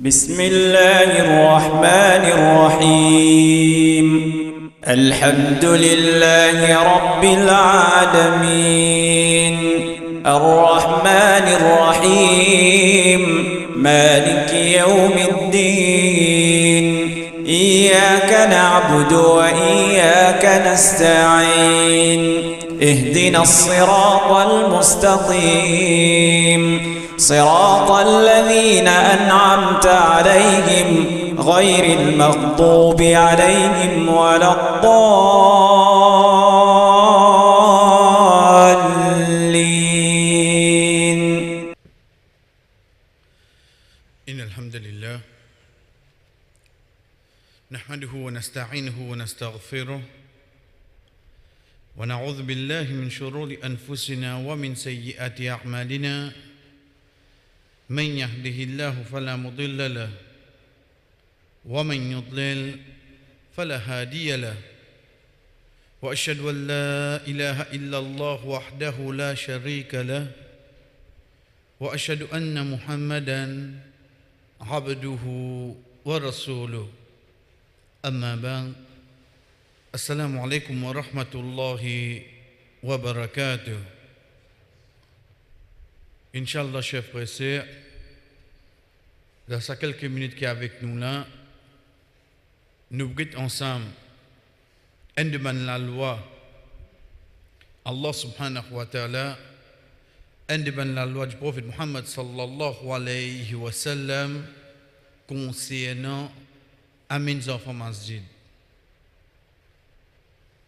بسم الله الرحمن الرحيم الحمد لله رب العالمين الرحمن الرحيم مالك يوم الدين إياك نعبد وإياك نستعين اهدنا الصراط المستقيم صراط الذين أنعمت عليهم غير المغضوب عليهم ولا الضالين. إن الحمد لله نحمده ونستعينه ونستغفره ونعوذ بالله من شرور أنفسنا ومن سيئات أعمالنا من يهده الله فلا مضل له ومن يضلل فلا هادي له وأشهد أن لا إله إلا الله وحده لا شريك له وأشهد أن محمدا عبده ورسوله أما بعد السلام عليكم ورحمة الله وبركاته. Inch'Allah, chers frères et sœurs, dans ces quelques minutes qui est avec nous là, nous brûlons ensemble un demande la loi. Allah subhanahu wa ta'ala, un demande la loi du prophète Muhammad sallallahu alayhi wa sallam concernant Amin enfants masjid.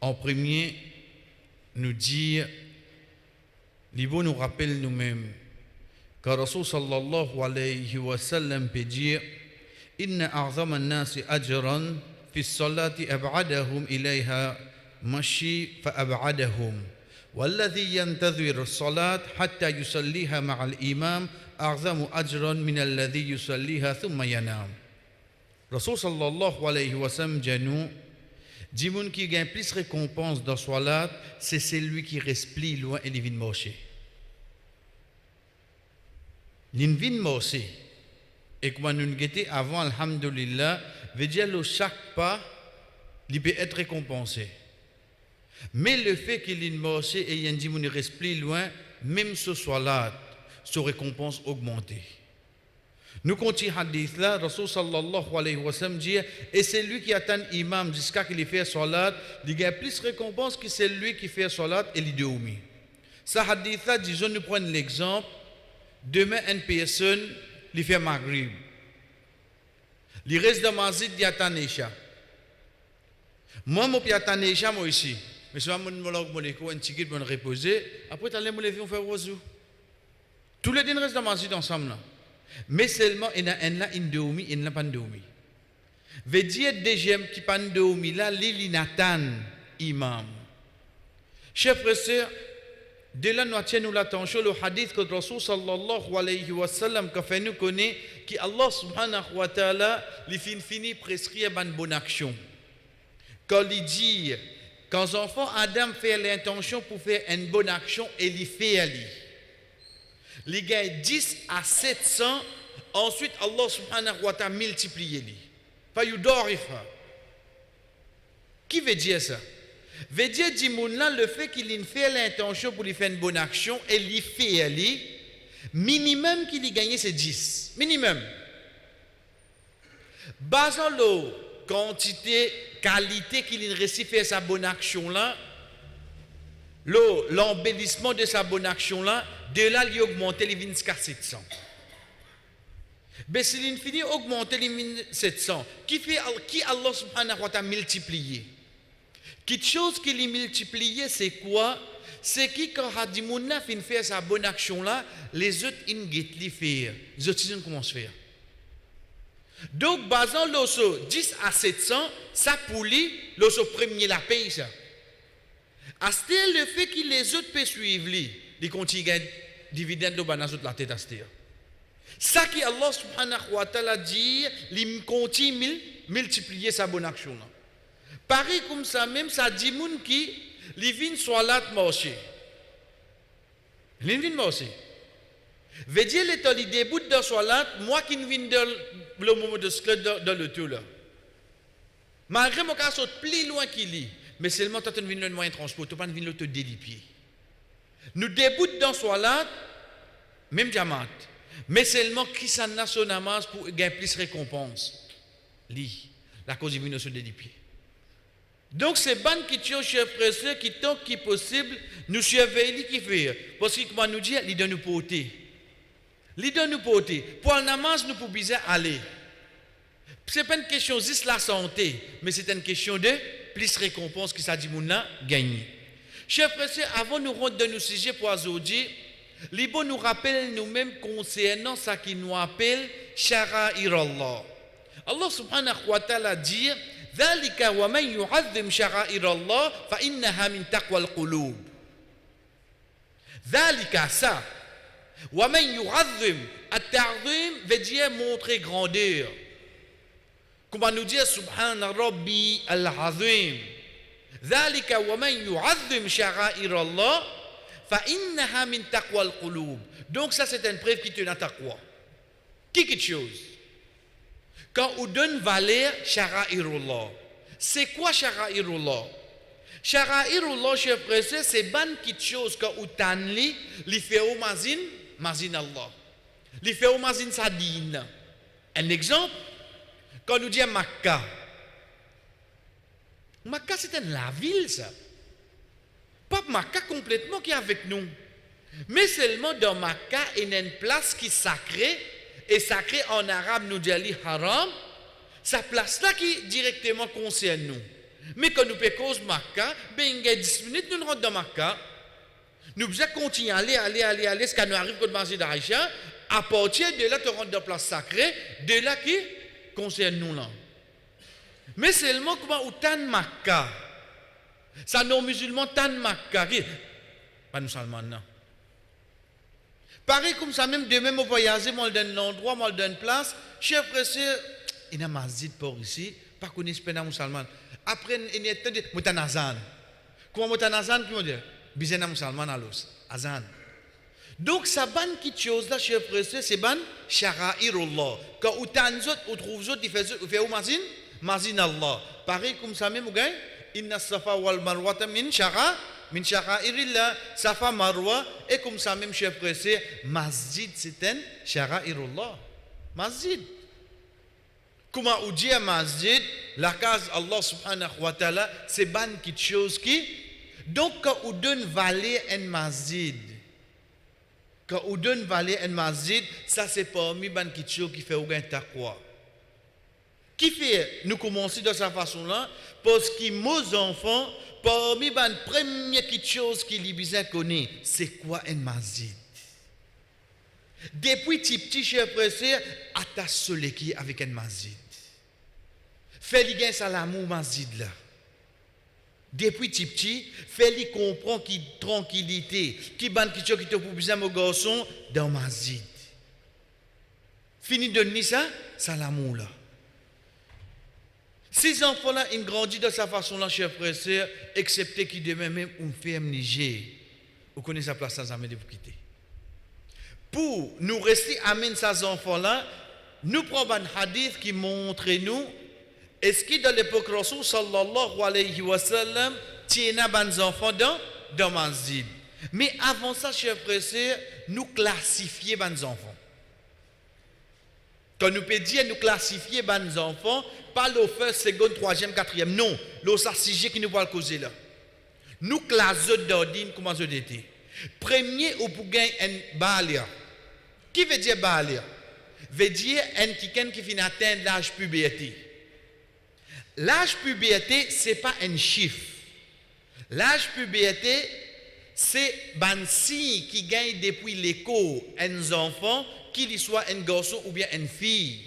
En premier, nous dire, l'Ibo nous rappelle nous-mêmes, car Rasul sallallahu alayhi wa sallam peut dire Inna a'zama an-nasi ajran fi as-salati ab'adahum ilayha mashi fa ab'adahum والذي ينتظر الصلاة حتى يصليها مع الإمام أعظم أجرا من الذي يصليها ثم ينام. Rasul sallallahu alayhi wa sallam dit nous, dit moun qui gagne plus récompense dans salat, c'est celui qui reste plus loin et vient marcher. L'in vient marcher et comme nous guetté avant alhamdulillah, veut dire que chaque pas il peut être récompensé. Mais le fait qu'il vient marcher et il dit moun reste plus loin, même ce salat, sa récompense augmentée. Nous continuons hadith là, Rasul sallallahu alayhi wa sallam dit, et c'est lui qui attend l'imam jusqu'à qu'il fait salat, il y a plus de récompense que celui qui fait salat et il dormi. Ça hadith là, disons, nous prenons l'exemple, demain une personne, il fait maghrib. Il reste dans ma zid, il attend Isha. Moi, je attends Isha, moi ici. Mais si je me un ticket pour me reposer, après, je vais me lever, on fait wazou. Tous les deux restent dans ma zid ensemble là. Mais seulement il y a un là in dormi, il n'a pas dormi. Veut dire deuxième qui pas dormi là, il n'attend imam. Chers frères et sœurs, de là nous attendons l'attention le hadith que Rasul sallallahu alayhi wa sallam qu'a fait nous connaître que Allah subhanahu wa ta'ala lui fini prescrire une bonne action. Quand il dit quand l'enfant Adam fait l'intention pour faire une bonne action et il fait ali. Les gars 10 à 700, ensuite Allah subhanahu wa ta'ala multiplie les. Pas yudorifa. Qui veut dire ça? Veut dire là le fait qu'il fait l'intention pour lui faire une bonne action et il fait aller, minimum qu'il y gagne c'est 10. Minimum. Basant la quantité, qualité qu'il réussit faire sa bonne action là, l'embellissement de sa bonne action là, de là il augmente les 700. Mais s'il finit augmenter les 700, qui Allah subhanahu wa ta'ala multiplié? Quelque chose qui lui multiplié, c'est quoi? C'est qui quand Hadimouna finit faire sa bonne action là, les autres ils guettent les faire, les autres ils commencent à faire. Donc basant l'osso 10 à 700, ça pour lui, l'osso premier la paye ça. Astir le fait que les autres peuvent suivre lui, ils continuent à dividende dans la tête astir. Ça qui Allah subhanahu wa ta'ala dit, il continue multiplier sa bonne action là. Pareil comme ça même ça dit moun qui li vinn salat marché. Li vinn marché. Veut dire, l'état du début de Salat, moi qui ne viens dans le moment de ce dans le tout là. Malgré mon cas, saute plus loin qu'il est, mais seulement quand tu viens dans le moyen de transport, tu ne viens pas te délipier. Nous débutons dans Salat, même diamant, mais seulement qui s'en a son namaz pour gagner plus de récompense. La cause vient de se délipier. Donc, c'est ban qui tient chef frère qui tant qui possible, nous surveiller qui fait. Parce que, comment nous dire, il doit nous porter. Il doit nous porter. Pour le namaz, nous pouvons bien aller. Ce n'est pas une question juste la santé, mais c'est une question de plus de récompense que ça dit moun là gagner. Chers frères, avant de nous rendre dans nos sujets pour aujourd'hui, les bons nous rappellent nous-mêmes concernant ce qui nous appelle Shara'ir Allah. Allah subhanahu wa ta'ala dit ذلك ومن يعظم شعائر الله فإنها من تقوى القلوب. ذلك ça. ومن يعظم التعظيم veut dire montrer grandeur. Comment nous dire subhana rabbi al-azim. ذلك ومن يعظم شعائر الله فإنها من تقوى القلوب. Donc ça c'est une preuve qui te n'a taqwa. Quelque chose. Quand on donne valeur Shara'irullah. C'est quoi Shara'irullah? Shara'irullah, chers frères, c'est ban qui chose quand on tanli, li fait au mazin Allah. Li fait au mazin sadine. Un exemple, quand nous disons Makkah. Makkah c'est la ville ça. Pas Makkah complètement qui est avec nous. Mais seulement dans Makkah, il y a une place qui est sacrée. Et sacré en arabe, nous disons haram, sa place là qui directement concerne nous. Mais quand nous pécons Makkah, ben il y a 10 minutes, nous rentrons dans Makkah. Nous devons continuer à aller, ce qui nous arrive comme Masjid d'Aïcha. À partir de là, tu rentres dans la place sacrée, de là qui concerne nous là. Mais seulement comment ou tan Makkah. Ça nos musulmans tan Makkah. Pas nous seulement non. Pareil comme ça, même demain, je voyage, je donne un endroit, je donne une place. Chers frères, il y a un masjid pour ici, pas qu'on est pas musulman. Après, il y a des mutanazan. Comment mutanazan, qui veut dire? Bizena musulman à l'os. Azan. Donc, ça ban qui chose là, chers frères, c'est ban Shara'irullah. Quand vous trouvez autres, il fait où mazin? Mazin Allah. Pareil comme ça, même, vous gagnez? Inna safa wal marwata min sha'airillah, Safa Marwa, et comme ça même, chers frères, masjid, c'est un sha'airullah. Masjid. Comment on dit à masjid, la case Allah subhanahu wa ta'ala, c'est ban quelque chose qui. Donc, quand on donne valeur à un masjid, ça c'est parmi ban quelque chose qui fait au gain taqwa. Qui fait nous commencer de cette façon-là? Parce que nos enfants, parmi les premières choses qu'ils ont connues, c'est quoi un masjid? Depuis petit, chers frères, attache seul qui avec un masjid. Fais-lui gagner salamou masjid là. Depuis petit, fais-lui comprendre qu'il tranquillité, qui ban qui te pour besoin mon garçon dans masjid. Fini de donner ça, salamou là. Ces enfants-là, ils grandissent de sa façon-là, chers frères et sœurs, excepté qu'ils demain même une ferme Niger. Vous connaissez sa place sans jamais de vous quitter. Pour nous rester amène ces enfants-là, nous prenons un hadith qui montre nous, est-ce que dans l'époque Rasul sallallahu alayhi wa sallam, tiena ban enfants dans masjid. Mais avant ça, chers frères et sœurs, nous classifions ban enfants. Quand nous pouvons dire nous classifier les enfants, pas le first, second, troisième, quatrième, non. Le sujet qui nous va causer là. Nous classons d'ordine comment ça était. Premier, ou pour gagner un balia. Qui veut dire balia? Veut dire un qui finit atteindre l'âge puberté. L'âge puberté, ce n'est pas un chiffre. L'âge puberté, c'est un signe qui gagne depuis l'école un enfant, qu'il soit un garçon ou bien une fille.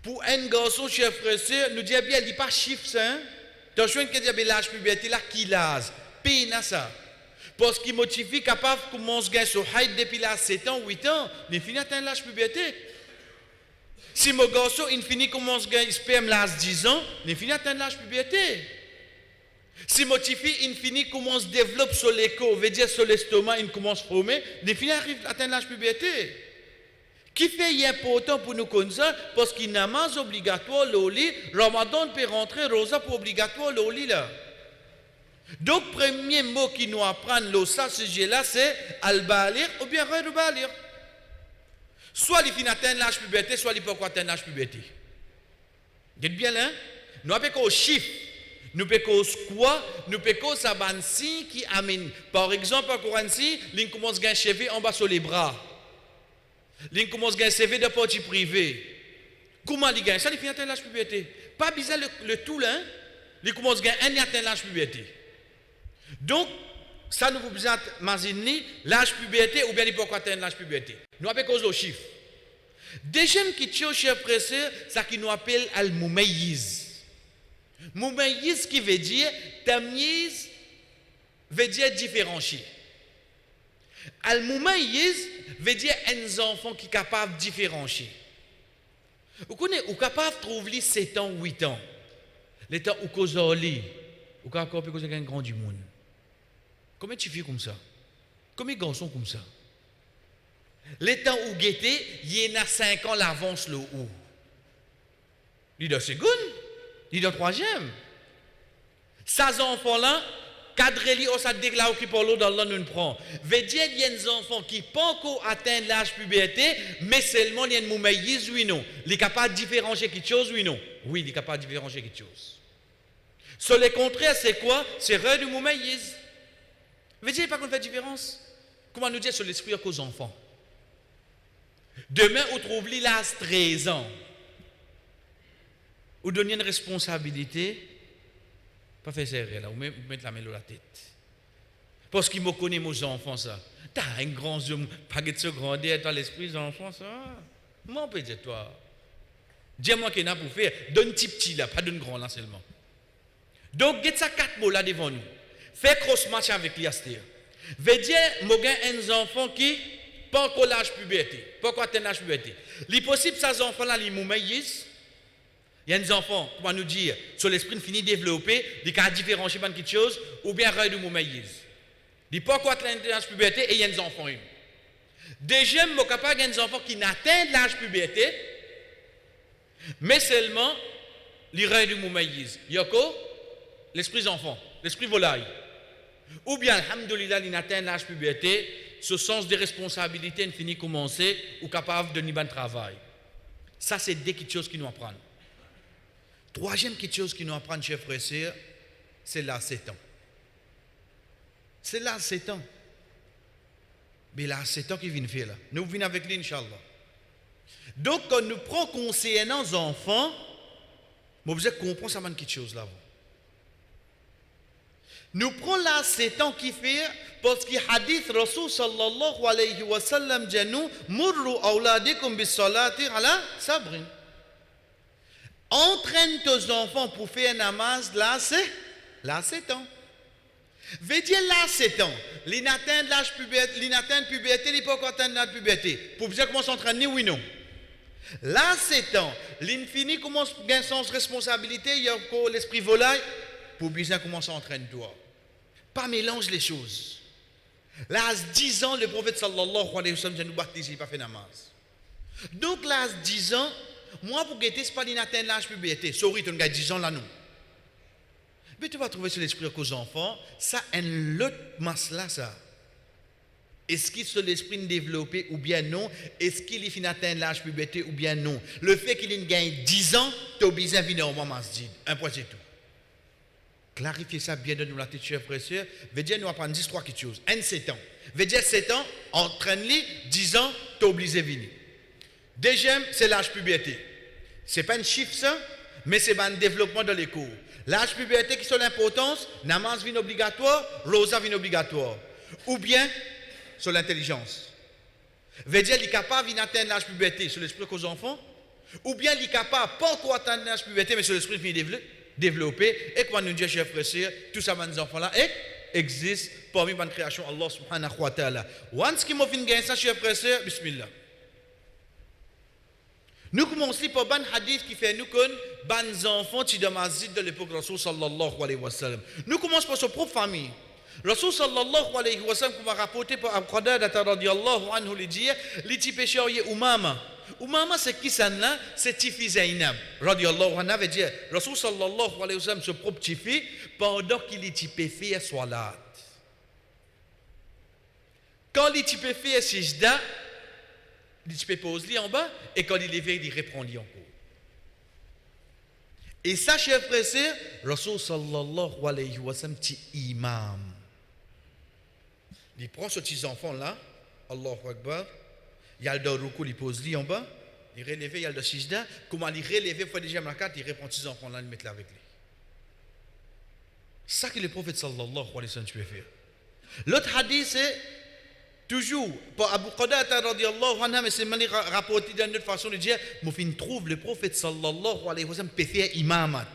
Pour un garçon, chers frères et sœurs, nous disons bien, il n'y a pas de chiffre, ça. Dans le cas l'âge puberté, là, qui l'âge? Péna ça. Parce qu'il motive capable de commencer à se haït depuis là 7 ans, 8 ans, il finit atteindre l'âge puberté. Si mon garçon, il finit commence à sperme l'âge 10 ans, il finit atteindre l'âge puberté. Si motifi, infini commence à développer sur l'écho, veut dire sur l'estomac, il commence à former, l'infini arrive à atteindre l'âge puberté. Qui fait important pour nous comme ça, parce qu'il n'a pas obligatoire le lit, Ramadan peut rentrer, Rosa pour obligatoire le lit là. Donc, premier mot qui nous apprend le ça, ce sujet-là, c'est al-balir ou bien al-balir. Soit il finit atteindre l'âge puberté, soit il peut pas atteindre l'âge puberté. Vous êtes bien là? Nous avons qu'au chiffre. Nous pouvons quoi? Nous pouvons savoir si qui amène. Par exemple, à Coranci, il commence à gagner cheveux en bas sur les bras. Il commence à gagner cheveux de partie privée. Comment il gagne? Ça, il finit atteindre l'âge puberté. Pas bizarre le tout là. Il commence à gagner un atteindre l'âge puberté. Donc, ça nous besoin d'imaginer l'âge puberté ou bien il peut atteindre l'âge puberté. Nous avons cause au chiffre. Deuxième question, cher professeur, c'est ce qui nous appelle al-mumayyiz. Mumayyiz qui veut dire, tamyiz veut dire différencier. Al-mumayyiz veut dire un enfant qui est capable de différencier. Vous connaissez, vous capable de trouver 7 ans, 8 ans. Les temps où vous avez vous capable de faire un grand du monde. Combien de filles comme ça? Combien de garçons comme ça? Les temps où guetté, il y en a 5 ans l'avance le haut. Il est dans seconde, il est dans troisième. Ces enfants-là, cadreli ou ça déclare qui pour l'eau dans l'an nous prend. Veut dire il y a des enfants qui pas encore atteint l'âge puberté, mais seulement il y a une moumaïs, oui non. Il est capable de différencier quelque chose, oui non. Oui, il est capable de différencier quelque chose. Sur le contraire, c'est quoi? C'est rien du moumaïs. Veut dire pas qu'on fait différence. Comment nous dire sur l'esprit qu'aux enfants? Demain, on trouve l'âge 13 ans. Ou donner une responsabilité, pas faire ça là, ou mettre la main dans la tête. Parce qu'il me connaît, mes enfants, ça. T'as un grand homme, pas de se grandir, toi l'esprit des enfants, ça. Moi, on peut dire, toi. Dis-moi qu'il y a pour faire. Donne petit là, pas d'un grand là seulement. Donc, get ça 4 mots là devant nous. Fais cross-match avec l'IASTER. Veut dire, moi, j'ai un enfant qui pas encore l'âge puberté, pas encore atteint l'âge puberté. Il est possible, ces enfants-là, ils moumaïs. Il y a des enfants, comment nous dire, sur l'esprit fini développé, des cas différenciés par quelque chose, ou bien rien de moumaïs. Il pas encore atteint l'âge puberté et il y a des enfants. Deuxième, il y a des enfants qui n'atteignent l'âge puberté, mais seulement les rien de moumaïs. Il y a quoi? L'esprit enfant, l'esprit volaille. Ou bien, alhamdoulilah, il n'atteint l'âge puberté, ce sens de responsabilité finit commencer ou capable de nier un travail. Ça, c'est deux petites choses qui nous apprennent. Troisième petite chose qui nous apprend, chers frères et sœurs, c'est l'âge 7 ans. C'est l'âge 7 ans. Mais l'âge 7 ans qui vient faire là. Nous venons avec lui, Inch'Allah. Donc, quand nous prenons concernant nos enfants, vous devez comprendre ça, quelque chose là. Nous prenons l'âge 7 ans qui fait, parce que hadith Rasul sallallahu alayhi wa sallam dit nous, murru awladikum bis salati ala sabrin. Entraîne tes enfants pour faire un namaz, là 7 ans. Veut dire là 7 ans, ils n'atteignent l'âge puberté, ils n'atteignent puberté, ils ne peuvent pas atteindre l'âge puberté. Pour bien comment s'entraîner, oui non. Là 7 ans, ils finissent comment gagner sens responsabilité, il y a encore l'esprit volaille, pour bien comment s'entraîner toi. Pas mélange les choses. Là 10 ans, le prophète sallallahu alayhi wa sallam nous baptise, il n'a pas fait namaz. Donc là 10 ans, moi, pour guetter, ce n'est pas l'inatteint l'âge puberté. Sorry, tu as 10 ans là, non. Mais tu vas trouver sur l'esprit qu'aux enfants, ça, un autre masse là, ça. Est-ce qu'il sur l'esprit développé ou bien non? Est-ce qu'il est atteint l'âge puberté ou bien non? Le fait qu'il gagne 10 ans, tu es obligé de venir au moment masjid. Un point, c'est tout. Clarifier ça bien de nous la tête, chers frères et sœurs. Veut dire, nous apprendre 10 3 quelque chose. 7 ans. Veut dire 7 ans, entraîne-les, 10 ans, tu es obligé de venir. Deuxième, c'est l'âge puberté. Ce n'est pas un chiffre ça, mais c'est un développement de l'écho. L'âge puberté qui sont l'importance, namaz vient obligatoire, rosa vient obligatoire. Ou bien, sur l'intelligence. Veut dire, il est capable d'atteindre l'âge puberté sur l'esprit qu'aux enfants, ou bien il est capable, pas encore atteindre l'âge puberté, mais sur l'esprit qui est développé. Et quand nous disons, chers frères et sœurs, tous ces enfants-là existent parmi la création Allah subhanahu wa ta'ala. Once qui m'a fait gagner ça, chers frères et sœurs, bismillah. Nous commençons par un hadith qui fait nous connaître ban enfants qui dans masjid de l'époque Rasul sallallahu alayhi wa sallam. Nous commençons par sa propre famille. Rasul sallallahu alayhi wa sallam, comme a rapporté par Abu Qatada radiyallahu anhu, il dit, les petits pécheurs y Umama. Umama c'est qui ça là? C'est Tifi Zainab radiyallahu anha veut dire Rasul sallallahu alayhi wa sallam ce propre Tifi pendant qu'il est typé fait salat. Quand il type fait sijda, il type pose li en bas et quand il éveille, il reprend li en cours. Et ça, chers frères et sœurs, Rasul sallallahu alayhi wa sallam ti imam. Il prend ce petit enfant là, Allahu Akbar, il y a le ruku, il pose li en bas, il relève, il y a le sijda, comment il relève, il fait déjà la carte, il reprend ce petit enfant là, il met là avec lui. Ça que le prophète sallallahu alayhi wa sallam peut faire. L'autre hadith c'est toujours, pour Abu Qatada radiyallahu anha, mais c'est manière rapporté d'une autre façon de dire, Moufin trouve le prophète sallallahu alayhi wa sallam peut faire imamat.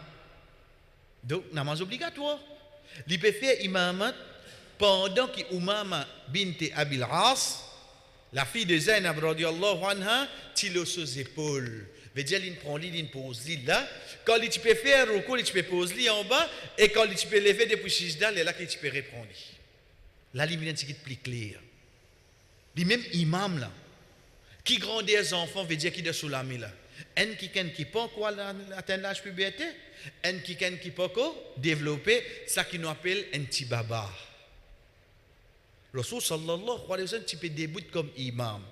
Donc, namaz obligatoire. Il peut faire imamat pendant qu'Umama bint Abil As, la fille de Zainab radiyallahu anha, tire ses épaules. Veut dire, il prend l'île, il pose l'île là. Quand il peut faire ruku, il peut poser l'île en bas, et quand il peut lever depuis sijda, il est là qu'il peut reprendre. Là, il y a un petit plus clair. Les mêmes imams là, qui grandit les enfants, veut dire qui est sous la main là. Un qui peut encore atteindre l'âge de puberté, un qui peut encore développer ça qui nous appelle un petit baba. Rasul sallallahu alayhi wa sallam, tu peux débuter comme imam.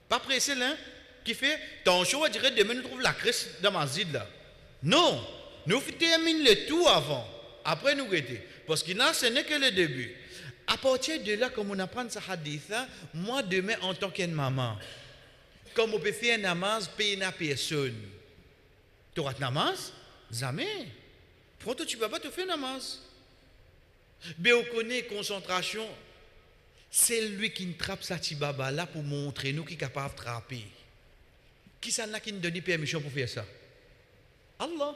Pas pressé là, qui fait, ton choix dirait demain nous trouve la crèche dans ma zid là. Non, nous terminons le tout avant, après nous guetter. Parce que là, ce n'est que le début. À partir de là, comme on apprend ce hadith, moi demain en tant qu'une maman, comme on peut faire un namaz, payer une personne. Tu auras un namaz? Jamais. Pourquoi tu ne peux pas te faire un namaz? Mais on connaît concentration. C'est lui qui nous trappe sa tibaba là pour montrer nous qui est capable de trapper. Qui ça qui nous donne permission pour faire ça? Allah.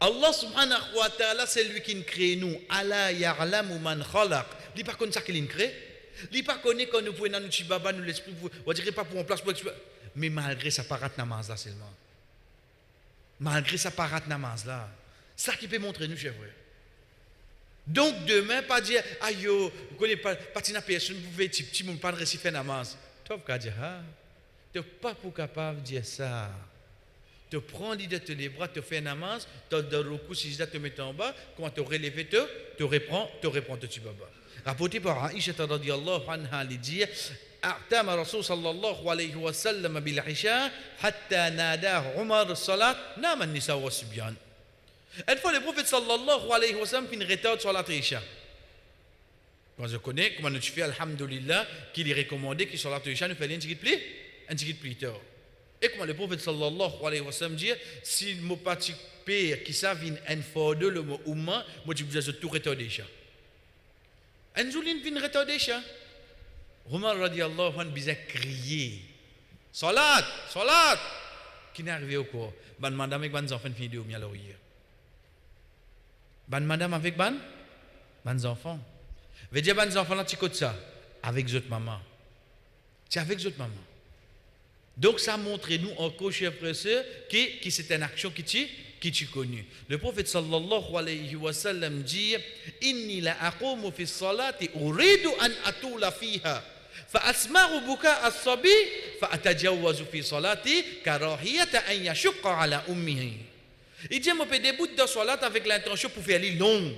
Allah subhanahu wa ta'ala, c'est lui qui nous crée nous. Allah ya'lamu man khalaq. Il n'est pas comme ça qu'il nous crée. Il n'est pas connu quand nous pouvons dans notre baba, nous l'esprit, on dirait pas pour en place. Mais malgré ça, parat namaz là seulement. Malgré ça, parat namaz là. Ça qui peut montrer nous, chers frères. Donc demain, pas dire, aïe, vous connaissez pas, patina personne, vous pouvez petit monde pas de réciter namaz. Tu vas dire, ah, tu n'es pas pour capable de dire ça. Te prends l'idée de les bras, te fais un namaz, te donnes le coup, si je te mets en bas, quand tu relevé, te reprends, tu baba. Rapporté par Aïcha radiyallahu anha, il dit, أعتم رسول صلى الله عليه وسلم بالعشاء حتى ناداه عمر الصلاة نام النساء والصبيان. Une fois le prophète sallallahu alayhi wa sallam finit retard sur la Isha. Quand je connais, comment nous fais alhamdulillah, qu'il est recommandé qu'il sur la Isha nous fait un petit plus tard. Et comment le prophète sallallahu alayhi wa sallam dit, si je participe qui ça vient un fois de le mot umma, moi je vous ai tout retardé Isha. Un jour il vient retardé Isha. Omar radiyallahu anhu bizarre crier. Salat, salat. Qui n'est arrivé au quoi? Ban madame avec ban enfants fini de au alors hier. Ban madame avec ban enfants. Veut dire ban enfants là tu côté ça avec votre maman. C'est avec votre maman. Donc ça montre nous encore chers frères et sœurs que c'est une action qui tu connu. Le prophète sallallahu alayhi wa sallam dit inni la aqumu fi salati uridu an atula fiha fa asma'u buka as-sabi fa atajawwazu fi salati karahiyata an yashqa ala ummihi. Il dit moi peut débuter dans salat avec l'intention pour faire les long.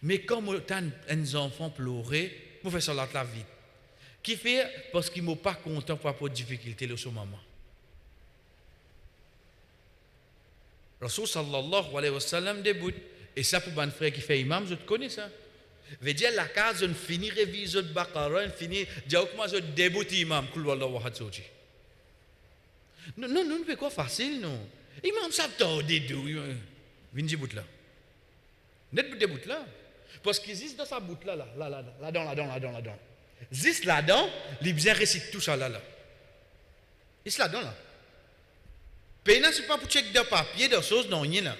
Mais comme autant un enfant pleurer, pour faire salat la vite. Qui fait parce qu'il n'est pas content par rapport aux difficultés de son maman. Rasul sallallahu alayhi wa sallam débute. Et ça pour un frère qui fait imam, je te connais ça. Veut dire la case, on finit réviser de Baqara, on finit, dire comment je débute imam, kul wallahu ahad soji. Non, nous fait quoi facile, non. Imam ça tordé d'où, vinji bout là. Net bout débute là. Parce qu'il existe dans sa bout là, là-dedans. Zis là-dedans, les bien récite tout ça là. Is là-dedans là. Pena c'est pas pour check de papier, de choses, non, rien là.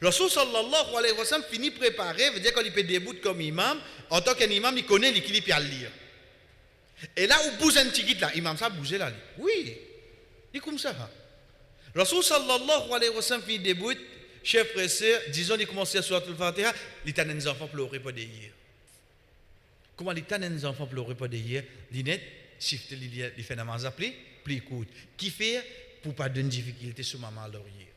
Rasul sallallahu alayhi wa sallam finit préparer, veut dire qu'il peut débuter comme imam, en tant qu'imam, il connaît l'équilibre à lire. Et là où bouge un petit là, imam ça bouge là. Oui, Il est comme ça. Rasul sallallahu alayhi wa sallam fit début, chef frère, disons, il commençait à sur le Fatiha, il t'a des enfants pleurer pas d'hier. Comment il t'a des enfants pleurer pas d'hier? L'inet, shift, il fait namaz appelé, puis écoute. Qui fait pour pas donner difficulté sur maman à l'oreiller.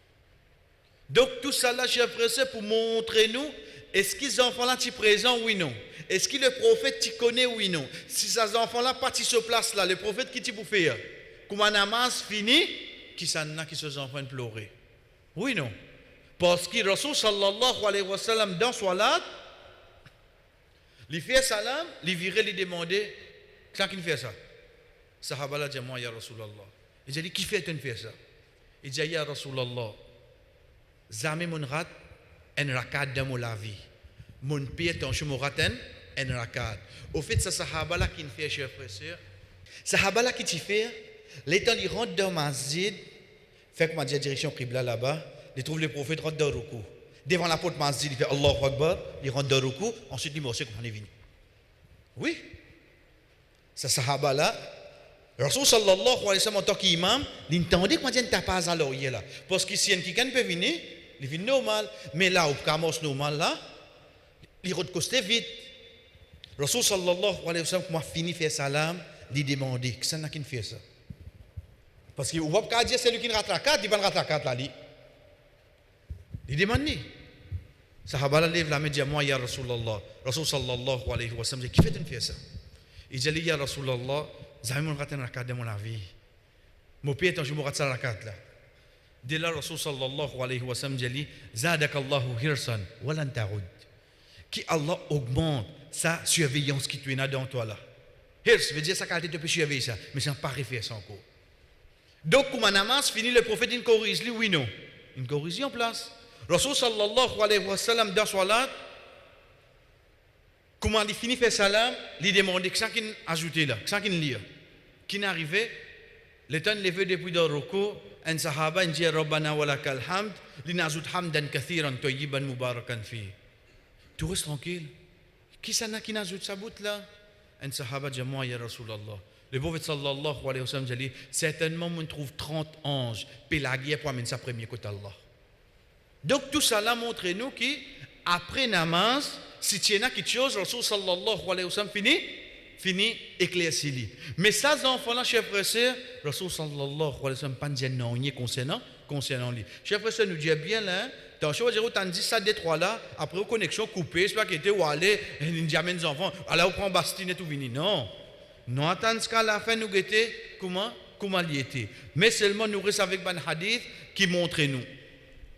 Donc tout ça là, chers frères, c'est pour montrer nous, est-ce que ces enfants-là sont présents, oui non? Est-ce que le prophète tu connais, oui non? Si ces enfants-là partent sur place là, le prophète qui tu pour faire? Comme un namaz fini, qui s'en a qui ces enfants pleurer? Oui non? Parce que Rasul sallallahu alayhi wa sallam dans salat, il fait salam, il virait lui demander, qui fait ça? Sahaba la dit moi ya Rasulallah. Il dit qui fait ça? Il dit ya Rasulallah. Jamais mon rat en rakat dans mon vie. Mon pied ton chemin raten en rakat. Au fait ça sahaba là qui fait cher frère. Sahaba là qui t'y fait, l'étant il rentre dans masjid, fait comme dire direction qibla là-bas, il trouve le prophète rentre dans ruku. Devant la porte masjid, il fait Allahu Akbar, il rentre dans ruku, ensuite il marche comme on est venu. Oui. Ça sahaba là Rasul sallallahu alayhi wa sallam en tant qu'imam, il entendait comment dire t'as pas à l'oreille là. Parce que si quelqu'un peut venir, il vient normal, mais là où commence normal là, il recostait vite. Rasul sallallahu alayhi wa sallam quand fini faire salam, il demandait que ça n'a qui fait ça. Parce que on va pas dire c'est lui qui rattraque, il va rattraquer là lui. Il demande. Sahaba là lève la main dit moi ya Rasulullah. Rasul sallallahu alayhi wa sallam dit qui fait ça? Il dit ya Rasulullah, jamais mon raté rakat de mon avis. Mon pied est en jour raté rakat là. Dès là Rasul sallallahu alayhi wa sallam dit zadakallahu hirsan walan ta'ud. Qui Allah augmente sa surveillance qui tu es dans toi là. Hirs veut dire sa qualité de surveiller ça, mais c'est pas refaire ça encore. Donc comme un namaz fini le prophète il corrige lui oui non. Une correction en place. Rasul sallallahu alayhi wa sallam dans salat comment il finit faire salam, il demande que ça qui ajouté là, que ça qui lit. Qui n'arrivait, le temps levé depuis le ruku, un sahaba il dit Rabbana wa lakal hamd, il n'ajoute hamdan kathiran tayyiban mubarakan fi. Tu restes tranquille. Qui ça n'a qui n'ajoute sa bout là? Un sahaba dit moi ya Rasulallah. Le prophète sallallahu alayhi wa sallam dit certainement on trouve 30 anges pélagiers pour amener sa première côté Allah. Donc tout ça là montre nous qu'après namaz, si tu as quelque chose, Rasul sallallahu alayhi wa sallam fini éclairci. Mais ça, enfants-là, chers frères et sœurs, Rasul sallallahu alayhi wa sallam pas dire non concernant lui. Chers frères et sœurs, nous dit bien là, dans chose où tu dit ça des trois là, après connexion coupée, c'est pas qu'il était ou aller, il dit les enfants, alors on prend Bastine et tout vini. Non, non attends qu'à la fin nous guetter comment il était. Mais seulement nous restons avec un hadith qui montre nous.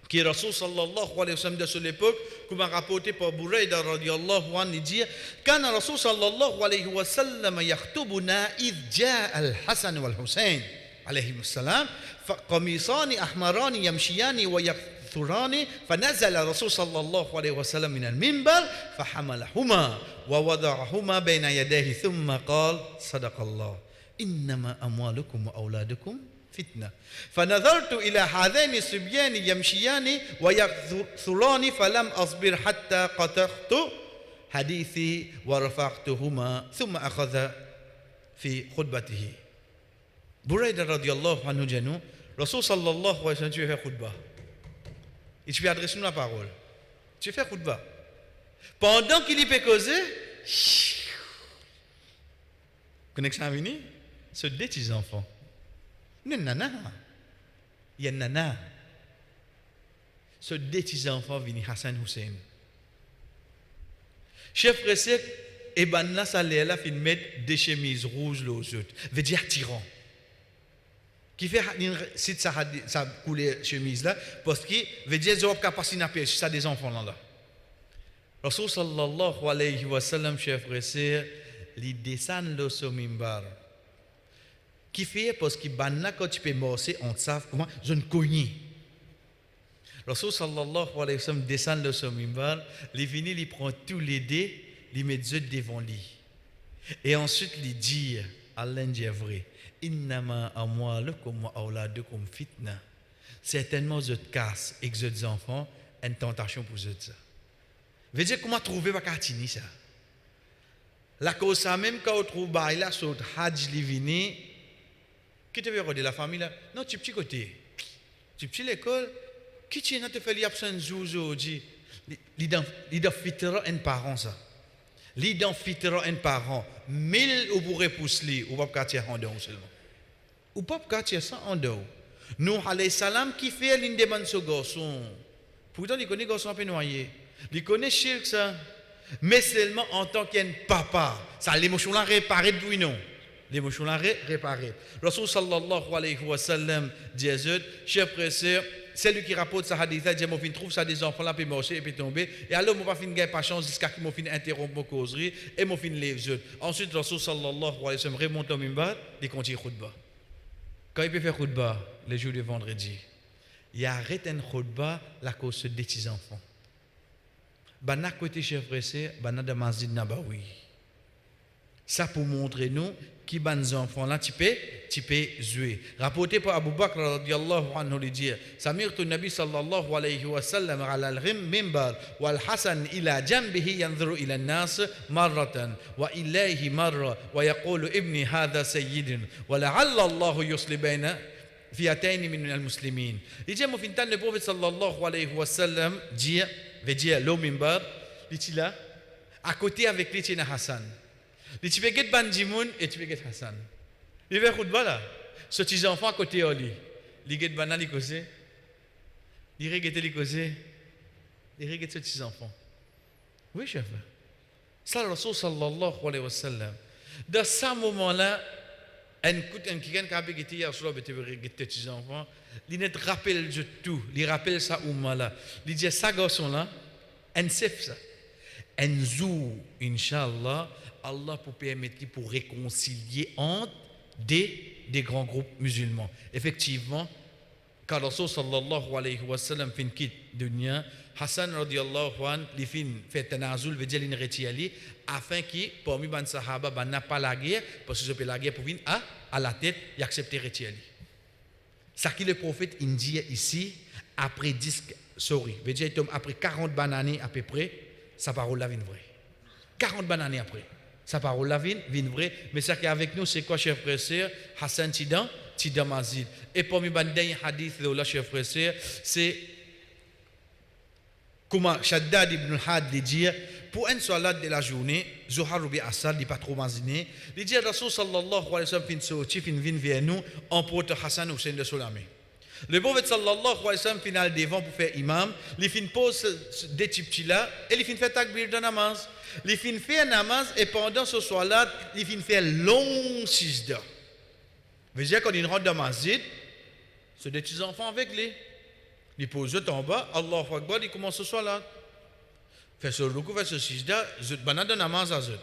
Qui Rasul sallallahu alayhi wa sallam de cette époque, comme rapporté par Burayda radiyallahu anhu, il dit كان الرسول صلى الله عليه وسلم يخطبنا إذ جاء الحسن والحسين عليهم السلام فقميصان أحمران يمشيان ويكثران فنزل الرسول صلى الله عليه وسلم من المنبر فحملهما ووضعهما بين يديه ثم قال صدق الله إنما أموالكم وأولادكم فتنة فنظرت إلى هذين الصبيان يمشيان ويكثران فلم أصبر حتى قطعت حديثي ورفعتهما ثم أخذ في خطبته Buraïda radiallahu anhu dit Rasul sallallahu alayhi wa sallam tu fais khutbah et tu fais adresser la parole tu fais khutbah pendant qu'il y peut causer connexion à venir ce deux petits enfants nana il y a nana ce deux petits enfants viennent Hassan Hussein chef recette et ben là ça là fin mettre des chemises rouges aux autres veut dire attirant qui fait si ça couleur chemise là parce que veut dire job capacité à pêcher ça des enfants là Rasul sallallahu alayhi wa sallam chef recette li descend le somimbar qui fait parce que banna quand tu peux morcer on savent comment je ne connais Rasul sallallahu alayhi wa sallam descend le somimbar il vient il prend tous les dés il met eux devant lui et ensuite il dit Allah dit vrai innama amwalukum wa auladukum fitna certainement je casse et que enfants une tentation pour eux ça veut dire comment trouver pas catini ça la cause ça même quand on trouve baila sur hajj li vini Qui te veut regarder la famille là? Non, tu petit côté. Tu petit l'école. Qui tu te fait l'absence aujourd'hui? L'identifiera un parent ça. L'identifiera un parent. 1000 ou pour repousser, ou pas quartier en dehors seulement. Ou pas quartier ça en dehors. Nous alayhi salam qui fait l'une des bonnes garçons. Pourtant il connaît garçon un peu noyé. Il connaît shirk ça. Mais seulement en tant qu'un papa. Ça l'émotion là réparée depuis non. L'émotion là réparée. Rasul sallallahu alayhi wa sallam dit chef frère, celui qui rapporte sa hadith, dit moi fin trouve ça des enfants là puis marcher et puis tomber et alors moi pas fin gagner pas chance jusqu'à que moi fin interrompre mon causerie et moi fin lève. Ensuite Rasul sallallahu alayhi wa sallam remonte au minbar, il continue khutba. Quand il peut faire khutba les jours de vendredi, il arrête un khutba la cause des petits enfants. Bana côté chef frère, bana de masjid nabawi. Ça pour montrer nous qui ban enfants là tu peux jouer. Rapporté par Abu Bakr radiyallahu anhu il dit Samirtu Nabi sallallahu alayhi wa sallam ala al-minbar wal Hasan ila janbihi yanzuru ila an-nas marratan wa ilayhi marra wa yaqulu ibni hadha sayyidun wa la'alla Allah yusli bayna fi'atayn min al-muslimin. Il dit mon fintan le prophète sallallahu alayhi wa sallam dit veut dire le minbar il est là à côté avec les Tina Hassan. Il tu peux get Bandimoun et tu peux get Hassan. Il fait khutba là. Ce petit enfant à côté de lui. Il get Bana li cause. Il regarde li cause. Il regarde ce petit enfant. Oui chef. Ça le Rasul sallallahu alayhi wa sallam. Dans ce moment-là, un quelqu'un qui a été hier sur le petit enfant, il ne rappelle de tout. Il rappelle ça umma là. Il dit ça garçon là, un chef ça. Un jour, Inch'Allah, Allah pour permettre pour réconcilier entre des grands groupes musulmans. Effectivement, quand Rasul sallallahu alayhi wa sallam fin quitte dunya, Hassan radiyallahu an li fin fait tanazul veut dire l'inretiali afin que parmi ban sahaba ban n'a pas la guerre parce que je peux la guerre pour venir à la tête et accepter retiali. Ça qui le prophète indien ici après 10 veut dire après 40 années à peu près sa parole là vient vrai. 40 années après sa parole là vient vrai, mais ça qui est avec nous c'est quoi chers frères et sœurs Hassan Tidan Mazid. Et parmi les derniers hadiths là chers frères et sœurs c'est comment Shaddad ibn al-Had dit pour une salat de la journée Zuhar bi Asad il pas trop maziné il dit Rasul sallallahu alayhi wa sallam fin sorti fin vient vers nous en porte Hassan Hussein de Solamé. Le prophète sallallahu alayhi wa sallam final devant pour faire imam, il fin pose des petits là et il fin fait takbir de namaz. Il fin fait namaz et pendant ce soir-là, il fin fait long sijda. Veut dire quand il rentre dans masjid, c'est des petits enfants avec lui. Il pose en bas, Allahu Akbar, il commence ce soir-là. Fait ce ruku, fait ce sijda, zut banane de namaz à zut.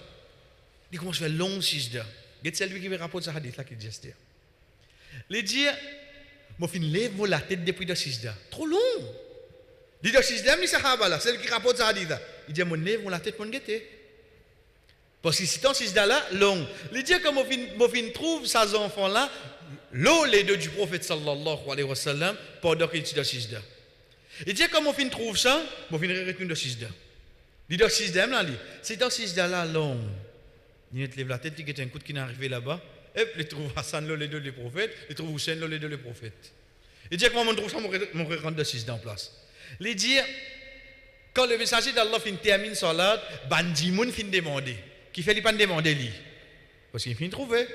Il commence à faire long sijda. C'est lui qui me rapporte ce hadith là qui dit ça. Il dit moi fin lève la tête depuis le sijda. Trop long. Il dit sijda ni sahaba là, celle qui rapporte ça hadith là. Il dit moi lève la tête pour guetter. Parce que si ton sijda là long. Il dit que moi fin trouve ces enfants là l'eau les deux du prophète sallallahu alayhi wa sallam pendant qu'il était dans sijda. Il dit que moi fin trouve ça, moi fin retourner dans sijda. Il dit sijda là c'est dans sijda là long. Il lève la tête, il y a un coup qui est arrivé là-bas. Et puis il trouve Hassan, les deux les prophètes, il trouve Hussein, les deux les prophètes. Il dit que moi, je trouve ça, je rentre de 6 en place. Il dit, quand le messager d'Allah termine salat, Bandimoun fin demander. Qui fait, il pas demander lui. Parce qu'il fin trouver.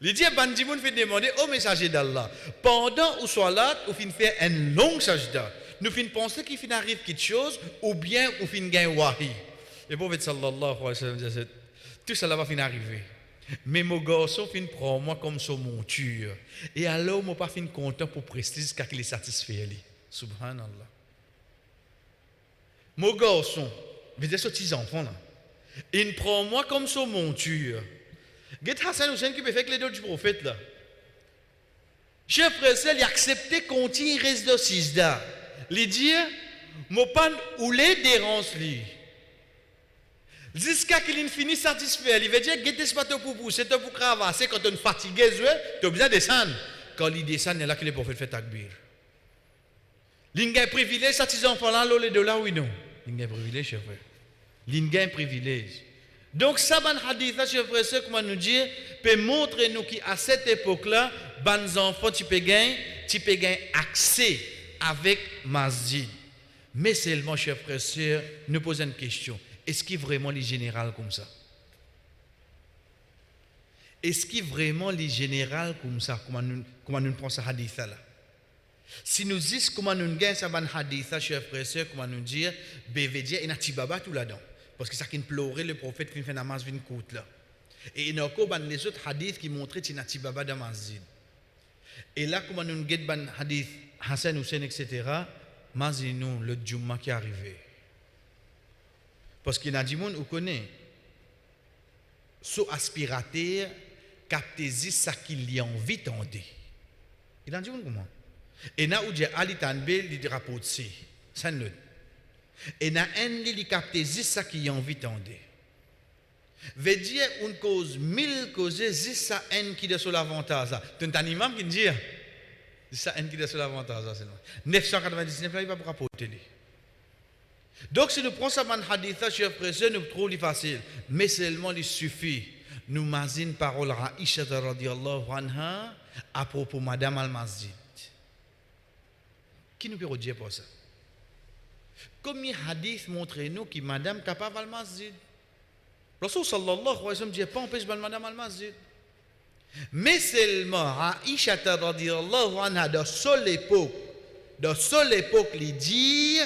Il dit, Bandimoun fin demander au messager d'Allah. Pendant ou salat, ou fin faire un long sajda. Nous fin penser qu'il fin arrive quelque chose, ou bien ou fin gagne wahi. Le prophète sallallahu alayhi wa sallam dit, tout cela va fin arriver. Mais mon garçon fin prend moi comme son monture. Et alors, moi pas fin content pour prestige car il est satisfait. Subhanallah. Mon garçon, vous êtes ce petit enfant là. Il prend moi comme son monture. Get Hassan Hussein qui peut faire que les deux du prophète là. Chef frère, il a accepté continuer reste de sijda. Il dit, mon pan ou les dérange lui. Jusqu'à qu'il finisse satisfait, il veut dire que ce pas pour pousser, c'est pour cravacher. Quand on est fatigué, tu as besoin de descendre. Quand il descend, il y a là que les prophètes font takbir. Il y a un privilège, ça, ces enfants-là, les deux là, oui, non. Il y a un privilège, chef frère. Il y a un privilège. Donc ça, ban hadith, chers frères et sœurs, comment nous dire, peut montrer nous qu'à cette époque-là, ban enfants, tu peux gagner accès avec masjid. Mais seulement, chers frères et sœurs, nous posons une question. Est-ce qu'il est vraiment les général comme ça? Est-ce qu'il est vraiment les général comme ça? Comment nous prenons ce hadith-là? Si nous disons comment nous gagnons ce hadith, chers frères et sœurs, comment nous dire, veut dire, il y a un petit baba tout là-dedans. Parce que ça qui pleurait le prophète qui fait namaz vient côte là. Et il y a encore les autres hadiths qui montraient qu'il y a un petit baba dans masjid. Et là, comment nous gagnons ban hadith Hassan Hussein, etc., imaginez-nous le Jumma qui est arrivé. Parce qu'il y a des gens qui connaissent. Sous aspirateur, capter ça qu'il y a envie d'entendre. Il y a des gens comment? Et là où j'ai Ali Tanbe, il rapporte ça. Et il y a un qui capte ça qu'il y a envie d'entendre. Veut dire une cause, 1000 causes, ça un qui est sur l'avantage. C'est un imam qui dit. Ça un qui est sur l'avantage. 999, il va pas rapporter. Donc si nous prenons ça dans le hadith, chers frères et sœurs, nous trouvons facile. Mais seulement il suffit. Nous mazine parole à Aïcha radhiyallahu anha à propos de Madame al-Masjid. Qui nous peut dire pour ça? Combien de hadiths montrent nous que Madame est capable al-Masjid? Rasul sallallahu alayhi wa sallam dit pas empêche Madame al-Masjid. Mais seulement Aïcha radhiyallahu anha dans seule époque, il dit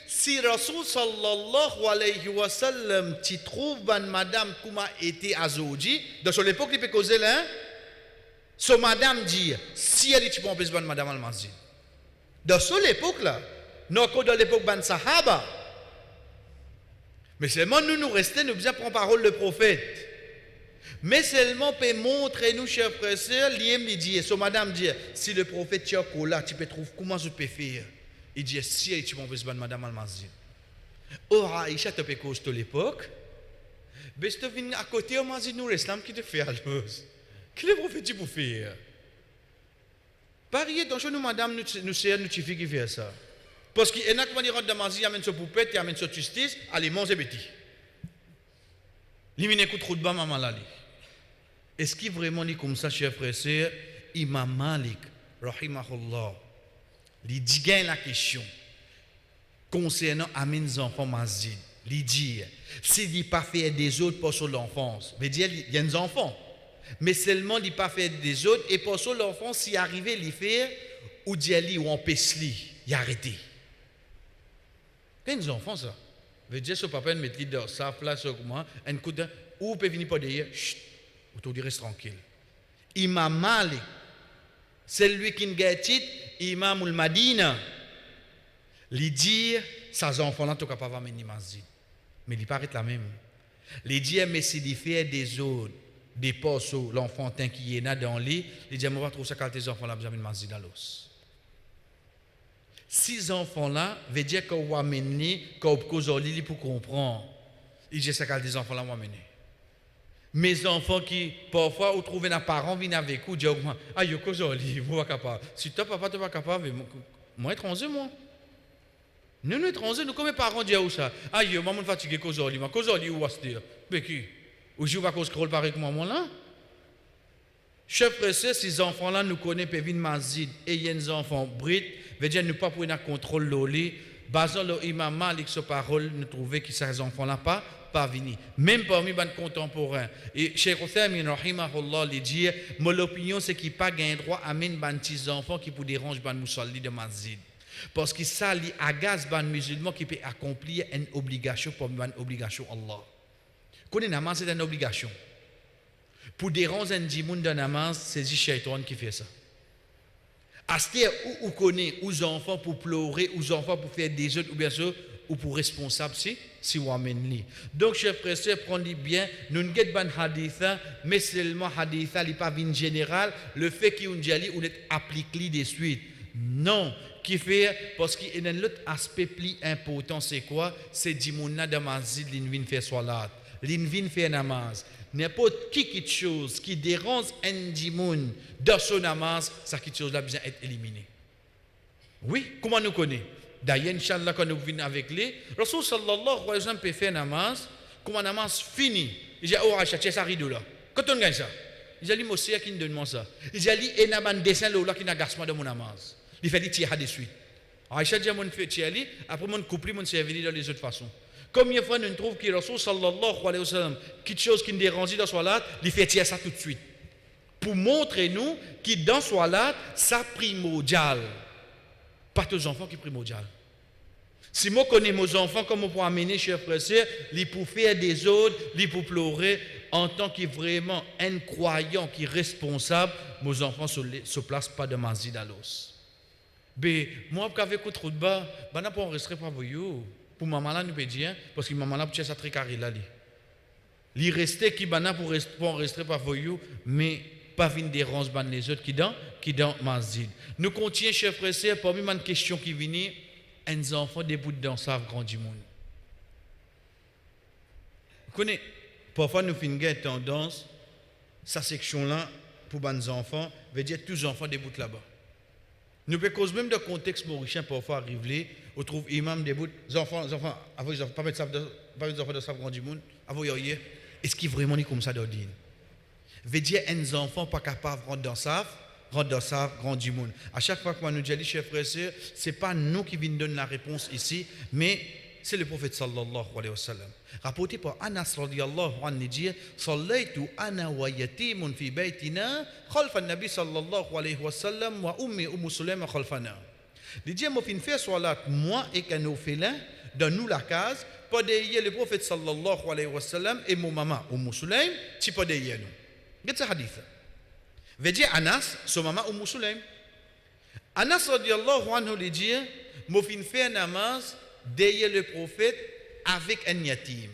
si Rasul sallallahu alayhi wa sallam tu trouves madame comment était Azoji, dans son époque il peut causer là, so madame dit si elle tu peux empêcher madame al-Masjid. Dans son époque là, non que dans l'époque ban sahaba. Mais seulement nous restons, nous bien prendre parole le prophète. Mais seulement peut montrer nous chers frères et sœurs, lui dit so madame dit si le prophète tu es là, tu peux trouver comment je peux faire. Il dit, si tu m'en veux, madame al-Masjid. Oh, Aïcha, tu peux cause de l'époque. Mais si tu viens à côté, on m'a dit, nous restons, qui te fait alors? Qu'est-ce que le prophète pour faire? Pariez, donc, nous, madame, nous sommes qui fait ça. Parce qu'il y a qui rentre dans la masjid, il amène sa poupette, il amène sa justice, allez, manger petit. Il m'a écouté trop de bas, maman, là. Est-ce qu'il vraiment dit comme ça, chers frères et sœurs, Imam Malik, rahimahullah, il dit la question concernant amener les enfants masjid. Il dit s'il ne pas faire des autres pour l'enfance, veut dire il y a des enfants, mais seulement il pas faire des autres et pour l'enfant s'il arrive il fait ou dit ou empêche il arrêté. Des enfants ça veut dire ce papa met dans sa place comment un coup de ou peut venir pas derrière ou tout reste tranquille. Imam Malik c'est lui qui a dit Imam al-Madina, il dit, ces enfants-là, tu ne peux pas amener masjid. Mais il paraît la même. Il dit, mais si il fait des autres, des postes, l'enfantin qui est là dans le lit, il dit, moi, je trouve ça quand tes enfants-là, vous avez une masjid dans l'os. Ces enfants-là, veut dire qu'on va amener, qu'on va causer au lit pour comprendre. Il dit, c'est quand tes enfants-là vont amener. Mes enfants qui, parfois, vous trouvez un parent, viennent avec vous, disent, ah, yo, cause au lit, vous pas capable. Si toi, papa, tu pas capable, moi, étranger, moi. Nous, étrangers, nous, comme mes parents disent ça. Ah, yo, maman, fatigué, cause au lit, cause au lit, où est-ce que mais qui? Ou je vais cause scroll pareil que maman, là? Chef frère, ces enfants-là, nous connaissons, peuvent venir masjid, et il y a des enfants brits, veut dire, nous pas pour un contrôle de lit. Basant le imam Malik, sa parole, nous trouvons que ces enfants-là pas venir. Même parmi les contemporains. Et Cheikh Othaymin, rahimahullah, il dit, mon opinion, c'est qu'il n'y a pas de droit à amener les petits enfants qui pour déranger les musulmans de masjid. Parce que ça, il agace les musulmans qui peuvent accomplir une obligation pour une obligation Allah. Connaître namaz, c'est une obligation. Pour déranger un djimoun de namaz, c'est le shaitan qui fait ça. Aster ou connaît aux enfants pour pleurer, aux enfants pour faire des autres, ou bien sûr, ou pour responsable si vous amenez. Donc, chers frères et sœurs, prenez bien, nous ne guettons pas haditha, mais seulement haditha, il n'est pas bien général, le fait qu'il y ait ou est appliqué de suite. Non, qui fait, parce qu'il y a un autre aspect plus important, c'est quoi? C'est dimouna de masjid, l'invin fait salat, l'invin fait namaz. N'importe qui chose qui dérange un dimoun dans son namaz, ça quelque chose là besoin d'être éliminé. Oui, comment nous connaissons? D'ailleurs, Inch'Allah, quand nous venons avec lui, Rasul sallallahu alayhi wa sallam peut faire namaz, Quand ma namaz fini, il dit, oh, Aïcha, tiens ça rideau là. Quand on gagne ça, il dit, moi, c'est qui me donne ça. Il dit, il y a un dessin là qui n'a gaspement de mon namaz. Il fait, il tire de suite. Aïcha dit, mon fait tirer, après mon couple, mon servir dans les autres façons. Combien de fois nous trouvons que Rasul sallallahu alayhi wa sallam, quelque chose qui nous dérange dans Salat, il fait tirer ça tout de suite. Pour montrer nous que dans Salat, ça primordial. Pas tous les enfants qui primordial. Si moi connais mes enfants, comment pour amener, chers frères et sœurs, les pour faire des autres, les pour pleurer, en tant que vraiment un croyant qui est responsable, mes enfants ne se placent pas de mazid à l'os. Mais moi, quand avec autre bas, je ne peux pas rester pas vous. Pour maman là, nous peut dire, parce que maman là, peut ça très carré là. Il reste qui bana pour rester pas vous, mais pas venir déranger les autres qui dans mazid. Nous continuons, chers frères et sœurs, parmi les questions qui viennent, un enfant debout dans sa grand du monde. Vous connaissez, parfois nous faisons une tendance, sa section là, pour les enfants, veut dire tous les enfants debout là-bas. Nous pouvons cause même de contexte mauricien parfois arriver, on trouve imam debout, les enfants, avant les enfants, pas mettre les enfants de sa grand du monde, avant hier. Est-ce qu'il vraiment est comme ça d'ordine? Veut dire un enfant pas capable de rentrer dans sa grand du monde. À chaque fois que nous disons, chers frères et sœurs, ce n'est pas nous qui venons donner la réponse ici, mais c'est le prophète sallallahu alayhi wa sallam. Rapporté par Anas radiyallahu anhu dit, Sallaytu ana wa yatimun fi baytina, khalfa nabi sallallahu alayhi wa sallam, wa ummi Sulaym khalfana. Il dit, moi, fin faire salat, moi et qu'un orphelin, dans nous la case, pas derrière le prophète sallallahu alayhi wa sallam, et mon maman, Sulaym, tu pas derrière nous. Regardez ce hadith. Veut dire Anas, son maman Sulaym. Anas radiyallahu anhu lui dit, moi fin faire namaz derrière le prophète avec un yatim.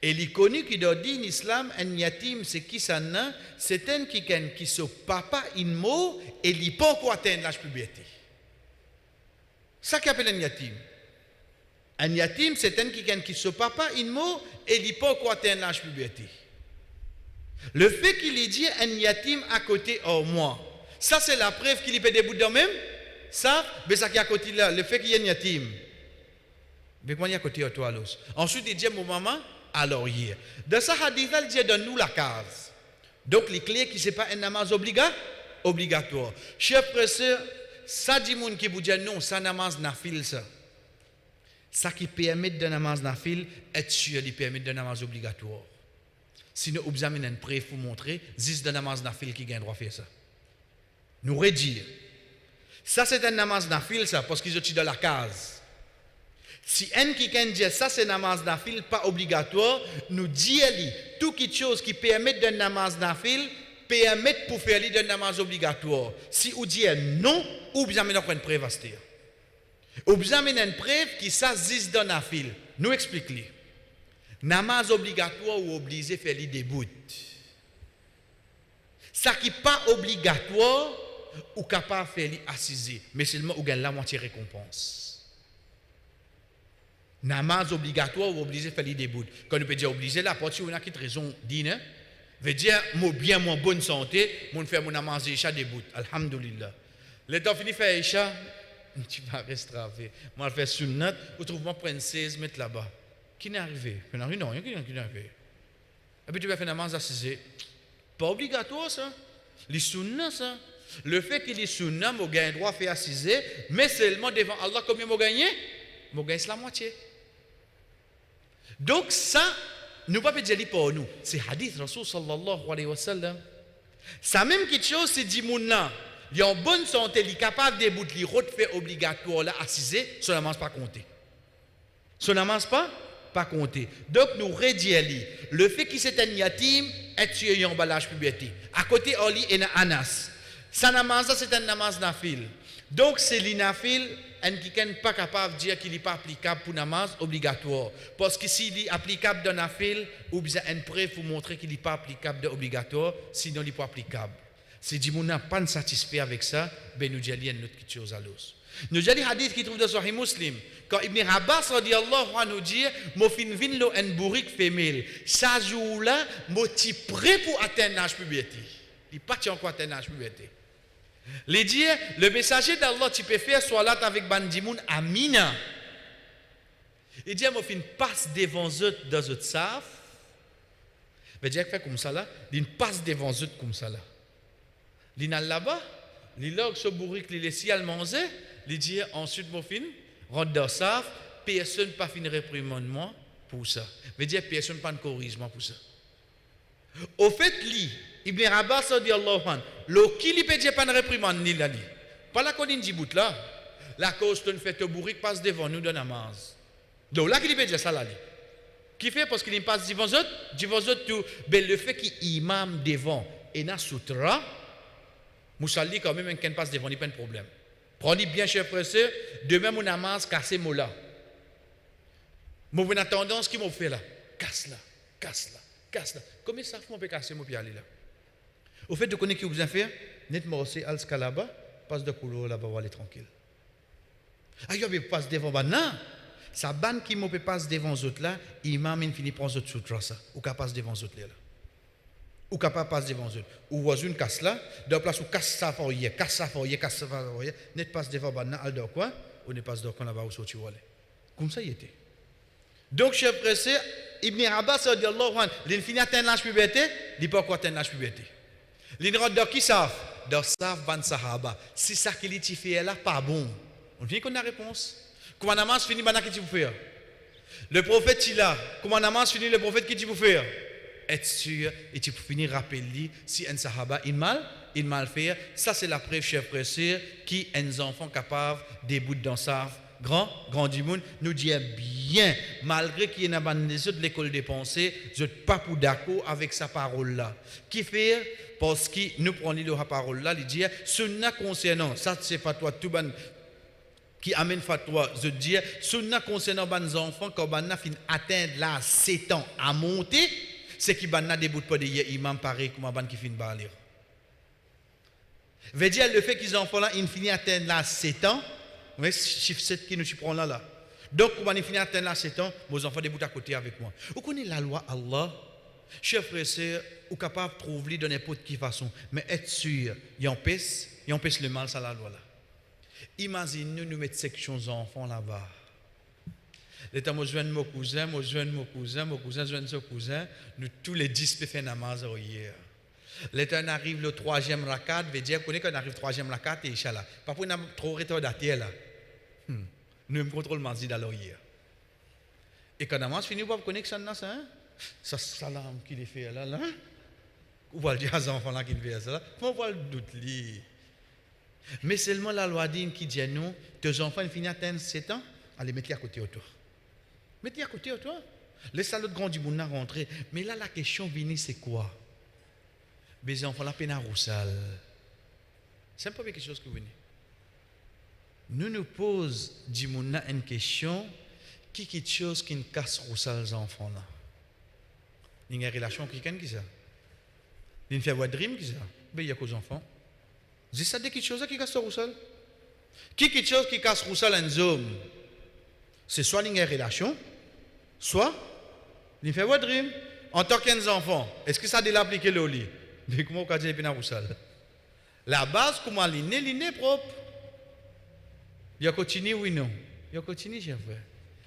Et il connu qui doit dire en islam, un yatim c'est qui ça n'a, c'est un qui se papa in mot et il pas encore atteindre l'âge puberté. Ça qui appelle un yatim. Un yatim c'est un qui se papa in mot et il pas encore atteindre l'âge puberté. Le fait qu'il ait dit un yatim à côté hors moi, ça c'est la preuve qu'il peut debout dans même. Ça, mais ça qui est à côté là, le fait qu'il y ait un yatim. Mais quand il y a à côté de toi, ensuite il dit mon maman, alors hier. Dans ce hadith, il dit donne-nous la case. Donc les clés qui c'est pas un namaz obligatoire. Chers frères et sœurs, ça dit moun qui vous dit non, ça namaz nafil ça. Ça qui permet de namaz nafil, être sûr, il permet de namaz obligatoire. Sinon, vous avez une preuve pour montrer, c'est de namaz nafil qui gagne droit faire ça. Nous redire. Ça c'est un namaz nafil ça, parce qu'ils sont dans la case. Si un qui dit ça c'est namaz nafil, pas obligatoire, nous disons tout quelque chose qui permet de namaz nafil, permet pour faire de namaz obligatoire. Si vous dites non, ou vous avez une preuve à se dire. Ou vous avez une preuve qui s'agisse dans nafil. Nous expliquons. Namaz obligatoire ou obligé faire les début. Ça qui n'est pas obligatoire ou capable de faire les assises, mais seulement ou gagne la moitié récompense. Namaz obligatoire ou obligé faire les début. Quand on peut dire obligé, là, parce qu'on a qui raison dîner, veut dire bien mon bonne santé, mon faire mon namaz isha début. Alhamdulillah. Le temps fini faire isha, tu vas rester travé. Moi je fais sunnat, ou trouve moi princesse mettre là-bas. Qui n'est arrivé? Non, qui n'est arrivé. Et puis tu vas faire namaz assise. Pas obligatoire ça. Les sunnah ça. Le fait qu'il est sunnah, je gagne droit à faire assise, mais seulement devant Allah, combien je gagne? Je gagne la moitié. Donc ça, nous ne pouvons pas dire pour nous. C'est hadith Rasul sallallahu alayhi wa sallam. Ça même quelque chose, c'est dit mouna. Il est en bonne santé, il est capable de bouter, il fait obligatoire là, assise, ça ne mange pas compter. Ça ne mange pas compter. Donc nous redisons, le fait qu'il c'est un yatim, est tué en emballage puberté. À côté, Oli et Anas. Ça namaz, c'est un namaz nafil. Donc c'est l'inafil, un qui n'est pas capable de dire qu'il n'est pas applicable pour namaz obligatoire. Parce que s'il est applicable dans nafil, ou bien une preuve pour montrer qu'il n'est pas applicable de obligatoire, sinon il n'est pas applicable. Si dit n'a pas satisfait avec ça, ben nous disons une autre chose à l'os. Nous disons hadith qui trouve dans Sahih Muslim. Quand Ibn Abbas radiyallahu anhu dit, mo fin vinlo en bourrique femelle. Ça jour là, mo ti prêt pour atteindre l'âge puberté. Il pas encore atteindre l'âge puberté. Les dire, le messager d'Allah, tu peux faire salat avec bandimoun à Mina. Il dit, moi, fin passe devant eux dans eux savent. Mais Dieu fait comme ça là, il passe devant eux comme ça là. Il n'a là-bas, il log ce bourrique, il est si allemansé, il dit ensuite, mon fin, rentre dans savent, personne pas fin réprimandement pour ça. Mais Dieu, personne pas de corrigement pour ça. Au fait, lui, Ibn Abbas dit Allah, le qui lui peut dire pas de réprimande ni là. Pas la qu'on dit bout là. La cause de fait bourrique passe devant nous dans la namaz. Donc là, qui peut dire ça là. Qui fait parce qu'il passe devant eux, tout. Ben, le fait qu'il imam devant et na sutra, Moussali quand même un passe devant, il n'y a pas de problème. Prenez bien cher pressé, demain mon namaz casse mon là. Mon bonne tendance qui m'a fait là, casse là. Comment ça fait peut casser mon pied là? Au fait de connaître qui vous a fait, nettement c'est al scalaba, passe de couleur là-bas, aller tranquille. Ah, il y a passe devant non. Sa ban qui me passe devant les autres là, imam il finit prendre autres sutra ça, ou qu'à passe devant les autres là. Ou capable passe devant eux. Ou voit une casse là, de place où casse ça foyer, net passe devant ban al de quoi, ou ne passe de quoi là-bas où sorti aller. Comme ça il était. Donc chef pressé Ibn Abbas radiyallahu anhu, il finit atteindre l'âge puberté, il pas quoi atteindre l'âge puberté. Il rentre qui savent, dans savent ban sahaba. Si ça qu'il dit fait là pas bon. On vient qu'on a réponse. Comment namaz fini bana qui tu peux faire? Le prophète il a. Comment namaz fini le prophète qui tu peux faire? Être sûr et tu peux finir rappeler si un sahaba il mal fait. Ça c'est la preuve chef pressé qui un enfant capable des bouts dans sa grand du monde nous dit bien malgré qu'il y a de l'école des pensées, je ne suis pas pour d'accord avec sa parole là. Qui fait parce qu'il nous prend la parole là, il dit sunna concernant ça c'est pas toi tout ban qui amène fatwa, je dis, sunna concernant les enfants, quand ils fin atteindre là 7 ans à monter, c'est qui banna des bouts de imam pareil comme ban qui fin balir. Veut dire le fait qu'ils enfants là, ils finissent atteindre là 7 ans, mais chiffre 7 qui nous prend là. Donc quand ils finissent atteindre là 7 ans, vos enfants des bouts à côté avec moi. Vous connaissez la loi Allah, chers frères et sœurs, ou capable de trouver de n'importe quelle façon, mais être sûr, il empêche le mal ça la loi là. Imaginez nous mettre section enfants là-bas. L'état moi joindre mon cousin, mon cousin joindre son cousin, nous tous les 10 peut faire namaz hier. L'état arrive le 3e rakat, veut dire qu'on arrive 3e rakat et inchallah. Pas pour n'a trop retardataire là. Nous me contrôle mazid alors hier. Et quand namaz fini pas connaître ça hein? Ça salam qu'il fait là. Ou va dire aux enfants là qu'il fait ça là. On va le doute li. Mais seulement la loi dit qui dit nous, tes enfants finissent atteindre 7 ans, allez mettre-les à côté de toi. Mettez à côté de toi. Laisse l'autre grand du monde rentrer. Mais là, la question vient, c'est quoi? Les enfants, la peine à roussal. C'est pas quelque chose que vous venez. Nous posons du monde une question qui est quelque chose qui nous casse roussal les enfants là. Il y a une relation qui ça? Il y a une fait dream qui ça? Ben, il y a qu'aux enfants. C'est ça quelque chose qui casse roussal? Qui quelque chose qui casse roussal un homme? C'est soit une relation, soit il fait votre dream en tant qu'enfant. Est-ce que ça doit l'appliquer le lit? Mais comment on peut dire que roussal? La base, comment l'inné propre? Il continue oui non? Il continue, chef frère.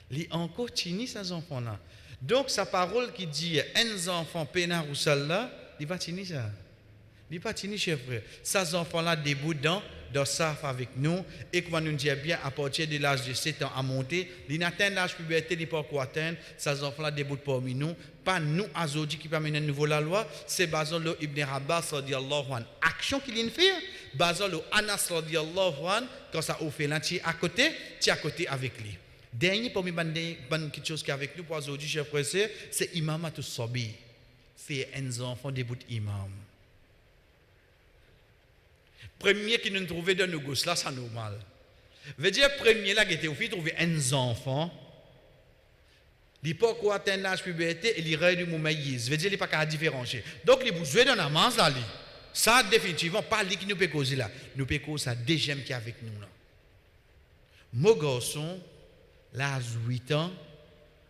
Il en continue ces enfants-là. Donc sa parole qui dit un enfant peine roussal là, il va tenir ça. Il pas tini chef frère. Ces enfants-là débutent dans ça avec nous et comment nous dire bien à partir de l'âge de 7 ans à monter, ils n'atteignent l'âge puberté, ils pas quoi atteindre, ces enfants-là débutent parmi nous, pas nous aujourd'hui qui permet un nouveau la loi, c'est basé le Ibn Abbas radiyallahu anhu. Action qu'il fait, basé le Anas radiyallahu anhu quand ça au fait là tu à côté avec lui. Dernier parmi quelque chose qui avec nous pour aujourd'hui chef frère c'est imamatus sabi. Faire un enfant début imam. Premier qui nous trouvait dans nos gosses là, c'est normal. Veut dire, premier là qui était au fait, trouver un enfant, il n'a pas quoi atteindre l'âge puberté et il reste du moumaïs. Veut dire, il n'a pas qu'à différencier. Donc, il besoin d'un amance là. Ça, définitivement, pas lui qui nous peut causer là. Nous peut causer ça, déjà qui est avec nous là. Mon garçon, l'âge 8 ans,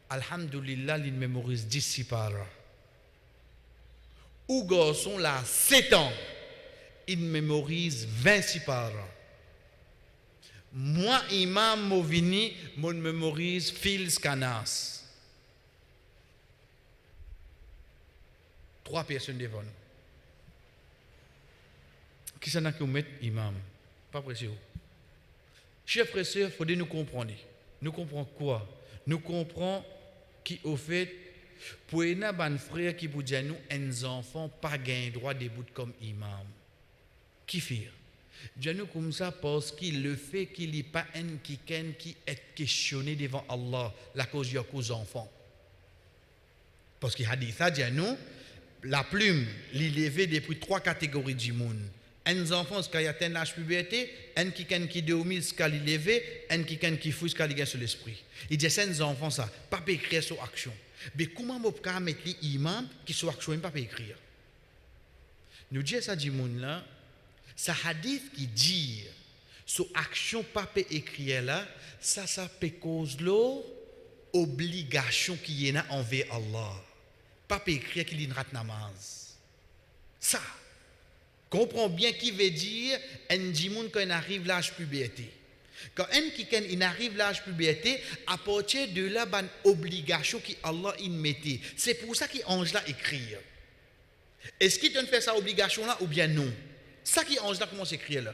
alhamdoulilah, il mémorise 10 par an. Ou garçon, là, 7 ans. Il mémorise 26 par an. Moi, imam Movini, mon mémorise Fils Canas. 3 personnes devant nous. Qui s'en a qui met imam? Pas précieux. Chers frères et sœurs, il faut nous comprendre. Nous comprenons quoi? Nous comprenons qui, au fait, pour un frère qui vous dit nous, un enfant pas gain droit de bout comme imam. Qui fait? Dis-nous comme ça parce qu'il le fait qu'il n'est pas un qui est questionné devant Allah, la cause de cause enfants. Parce qu'il a dit ça, dis-nous, la plume, l'élevée depuis 3 catégories du monde. Un enfant, qui atteint l'âge puberté, un qui dormit, qui l'élevé, un qui fouille, qui gagne sur l'esprit. Il dit, c'est un enfant, ça, pas écrire sur action. Mais comment on peut mettre l'imam qui sur action, pas écrire? Nous disons ça du monde là, ça hadith qui dit, sur action, pas écrire là, ça peut cause l'obligation qui est envers Allah. Pas écrire qu'il y a une rate namaz. Ça. Comprends bien qui veut dire un dimoun quand il arrive l'âge puberté. Quand il arrive l'âge puberté, à partir de là, il y a une obligation qui Allah il mettait. C'est pour ça qu'il ange là écrire. Est-ce qu'il te fait sa obligation là ou bien non? Ça qui ange là commence à écrire là.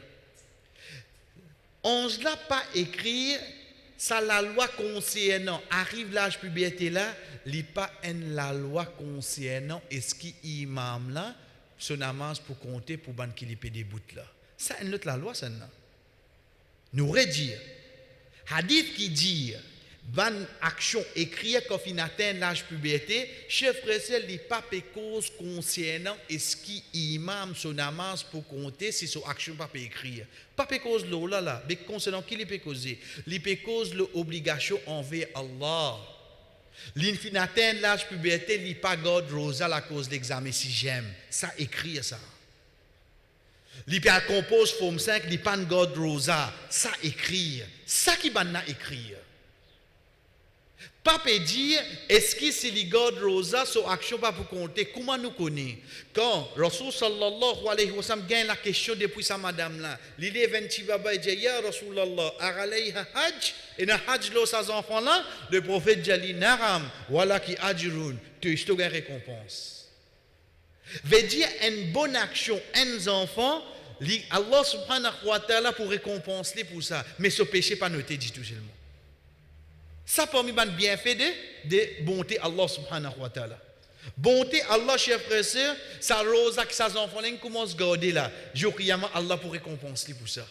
Ange là pas écrire, ça la loi concernant arrive l'âge puberté là, il pas la loi concernant est-ce qu'il imam là son namaz pour compter pour ban qu'il ait des bouts là. Ça est notre la loi ça non. Nous redire hadith qui dit ban action écrire quand il atteint l'âge puberté, chef frère les pas cause concernant est-ce qu'il imam son namaz pour compter si son action pas écrire. Pas cause là mais concernant qui il peut causer, il peut cause l'obligation envers Allah. L'infini atteint l'âge puberté, il pas garde rosa à cause de l'examen si j'aime. Ça écrit ça. Il pas compose forme 5, il pas garde rosa. Ça écrit. Ça qui banna écrire. Pas peut dire est-ce que si il garde rosa son action pas pour compter comment nous connaît quand Rasul sallallahu alayhi wa sallam gagne la question depuis sa madame là il est 20 baba et dit ya Rasulallah alayha hajj et na hajj lo sa enfant là le prophète dit naram wala ki ajrun tu as une récompense veut dire une bonne action un enfant Allah subhanahu wa ta'ala pour récompenser pour ça mais ce péché pas noté du tout seulement. Ça parmi les bienfaits de bonté Allah subhanahu wa ta'ala. Bonté Allah, chers frères et sœurs, ça rosa que ses enfants commencent à garder là. Jour qiyamah, Allah pour récompenser pour ça.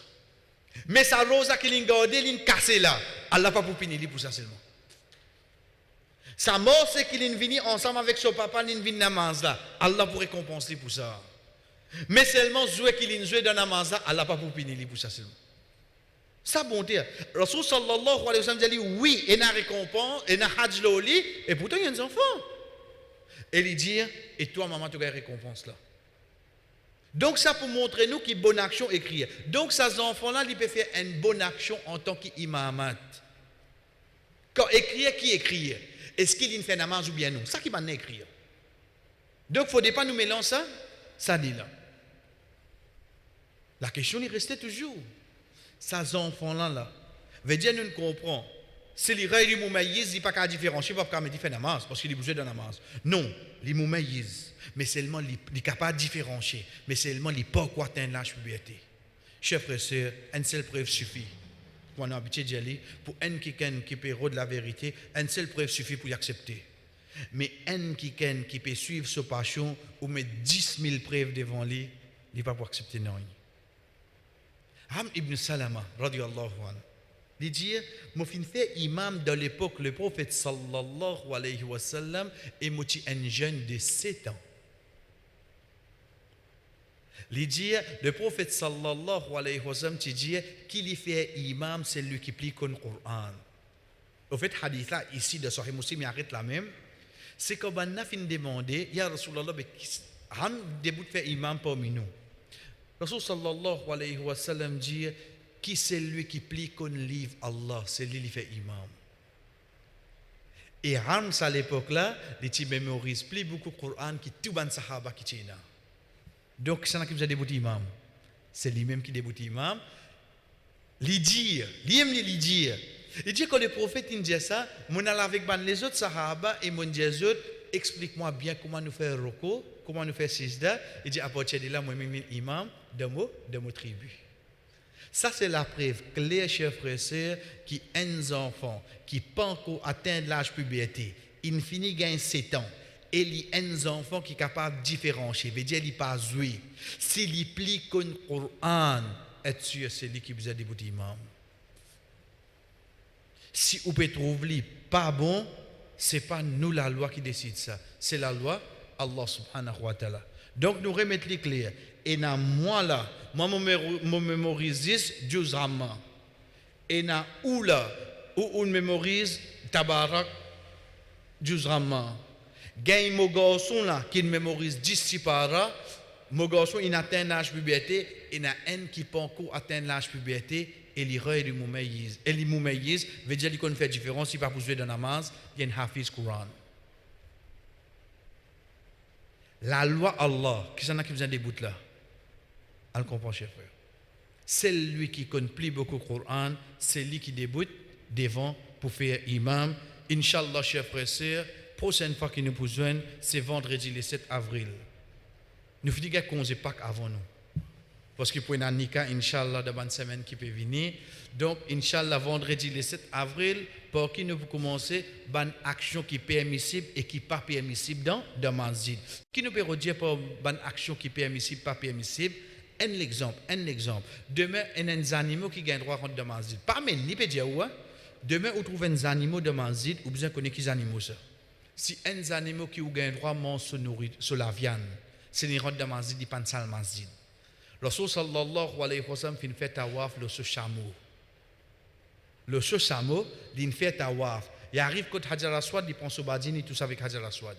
Mais ça rosa qu'il garder, il cassé là. Allah pas pour punir pour ça seulement. Sa mort, c'est qu'il est venu ensemble avec son papa, il est venu namaz là. Allah pour récompenser pour ça. Mais seulement jouer qu'il est joué dans namaz là, Allah pas pour punir pour ça seulement. Ça bonté. Rasul sallallahu alayhi wa sallam dit oui, et na récompense, et na hajj loli, et pourtant il y a des enfants. Et il dit, et toi maman tu as une récompense là. Donc ça pour montrer nous qu'il bonne action écrire. Donc ces enfants-là, ils peuvent faire une bonne action en tant qu'imamat. Quand écrire, qui écrit? Est-ce qu'il fait namaz ou bien non? Ça qui va écrire. Donc il ne faut pas nous mélanger ça, ça dit là. La question est restée toujours. Ces enfants-là, veut dire nous comprenons. Si les règles du moumaïs, il n'y a pas qu'à différencier, il n'y a pas qu'à faire namaz, parce qu'il est besoin de namaz. Non, les moumaïs, mais seulement les capables de différencier, mais seulement les pas quoi atteindre l'âge puberté. Chers frères et sœurs, une seule preuve suffit. Pour on a habitué d'y aller, pour un qui peut de la vérité, une seule preuve suffit pour y accepter. Mais un qui peut suivre sa passion ou mettre 10 000 preuves devant lui, il n'est pas pour accepter non. Ham ibn Salama, radiyallahu anhu, il dit, je suis fait imam dans l'époque, le prophète sallallahu alayhi wa sallam, et je suis un jeune de 7 ans. Il dit, le prophète sallallahu alayhi wa sallam, il dit, qu'il fait imam, c'est lui qui plie le Coran. Au fait, hadith là, ici, de Sahih Muslim, il arrête là même, c'est qu'on a fin demandé, ya Rasulallah, han début de faire imam parmi nous. Rasul sallallahu alayhi wa sallam dit qui c'est lui qui plie qu'on livre Allah, c'est lui qui fait imam. Et Hans à l'époque là, il mémorise plus beaucoup de Coran qui tout ban sahaba qui tient. Donc c'est là qui vous a débuté imam. C'est lui-même qui débute imam. lui dire, il aime lui dire. Il dit que le prophète il dit ça, mon allait avec les autres sahaba et mon dit les autres, explique-moi bien comment nous faire roko, comment nous faire sijda. Il dit à partir de là, moi même imam de mon tribu. Ça c'est la preuve claire, chers frères et sœurs, qui un enfant qui pas encore atteindre l'âge puberté, il finit gagne 7 ans. Et il y a un enfant qui est capable de différencier, veut dire il pas joué. S'il plie le Coran, être sûr c'est lui qui vous a débuté imam. Si vous pouvez trouver pas bon, c'est pas nous la loi qui décide ça, c'est la loi Allah subhanahu wa ta'ala. Donc nous remettons les clairs. Et dans moi là, moi je mémorise 12 ramans. Et dans où là, où on mémorise tabarak 12 ramans. Gagne mon garçon là qui mémorise 10 sipara, mon garçon il atteint l'âge puberté, et il y a un qui peut encore atteindre l'âge puberté, et il rend il moumayiz. Et il moumayiz veut dire qu'il fait différence, il pas pour jouer dans la namaz, il y a un hafiz Coran. La loi Allah, qui s'en a qui besoin des bouts là, elle comprend chef frère. C'est lui qui connaît plus beaucoup le Coran, c'est lui qui débute devant pour faire imam. Inch'Allah chef frère sœur, prochaine fois qu'il nous besoin, c'est vendredi le 7 avril. Nous faisons des congés Pâques avant nous. Parce que pour une nika, Inch'Allah, dans une semaine qui peut venir. Donc, Inch'Allah, vendredi le 7 avril, pour qui nous commencer une action qui est permissible et qui n'est pas permissible dans le masjid. Qui nous peut dire pour une action qui est permissible, pas permissible? Un exemple. Demain, il y a des animaux qui ont droit à rentrer dans le masjid. Pas même, ni peut dire où. Demain, vous trouvez des animaux dans le masjid, vous besoin connaître qui animaux ça. Si un animal qui ont droit à manger sur la viande, c'est les rentrent dans le masjid, ils ne pas le masjid. Le Rasul sallallahu alayhi wa sallam fait tawaf le chameau. Le chameau, il fait tawaf. Il arrive quand Hajar Aswad, il prend son badini tout ça avec Hajar Aswad.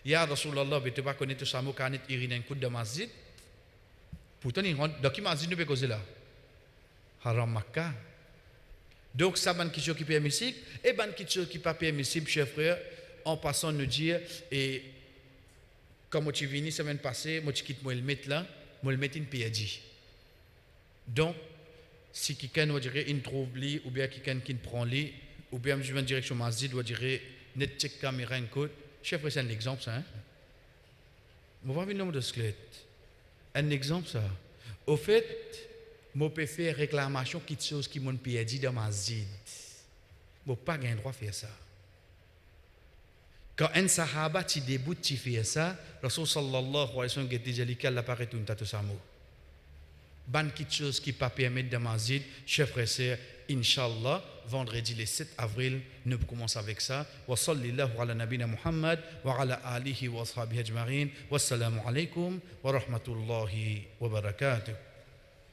Ya Rasulallah, tu ne pas connaître le chameau quand il irine un coup de masjid. Pourtant, il rentre. Dans quel masjid nous peut causer là? Haram Makkah. Donc, ça, c'est une question qui est permissible. Et une question qui n'est pas permissible, chers frères, en passant nous dire, et comme tu es venu la semaine passée, moi, tu quittes moi le mettre là. Je le mets une PAD. Donc, si quelqu'un nous dirait il trouve lui, ou bien quelqu'un qui prend lui, ou bien je vais en direction masjid, ou dirait net check caméra un code. Chef, c'est un exemple ça. Je vais venir de squelette. Un exemple ça. Au fait, je peux faire réclamation quelque chose qui m'ont PAD dans masjid. Je n'ai pas le droit de faire ça. Quand un sahaba qui débute, qui fait ça, Rasul sallallahu alayhi wa sallam a dit qu'il apparaît tout un tas de samo. Ban quelque chose qui ne peut pas permettre de masjid, chers frères et sœurs, Inch'Allah, vendredi le 7 avril, nous commençons avec ça. Wa sallallahu ala nabina Muhammad, wa ala alihi wa ashabihi ajma'in. Wassalamu alaikum wa rahmatullahi wa barakatuh.